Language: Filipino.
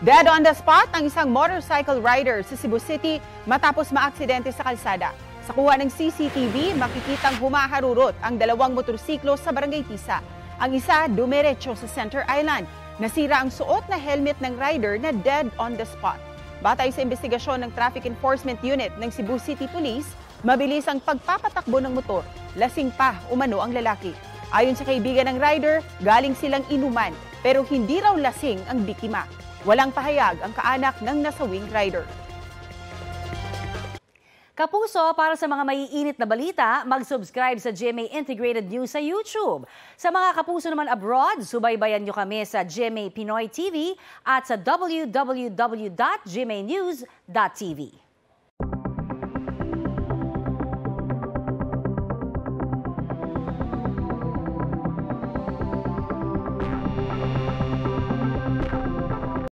Dead on the spot ang isang motorcycle rider sa Cebu City matapos maaksidente sa kalsada. Sa kuha ng CCTV, makikitang humaharurot ang dalawang motorsiklo sa Barangay Tisa. Ang isa dumiretso sa Center Island. Nasira ang suot na helmet ng rider na dead on the spot. Batay sa investigasyon ng Traffic Enforcement Unit ng Cebu City Police, mabilis ang pagpapatakbo ng motor. Lasing pa umano ang lalaki. Ayon sa kaibigan ng rider, galing silang inuman pero hindi raw lasing ang biktima. Walang pahayag ang kaanak ng nasawing rider. Kapuso, para sa mga maiinit na balita, mag-subscribe sa GMA Integrated News sa YouTube. Sa mga kapuso naman abroad, subaybayan nyo kami sa GMA Pinoy TV at sa www.gmanews.tv.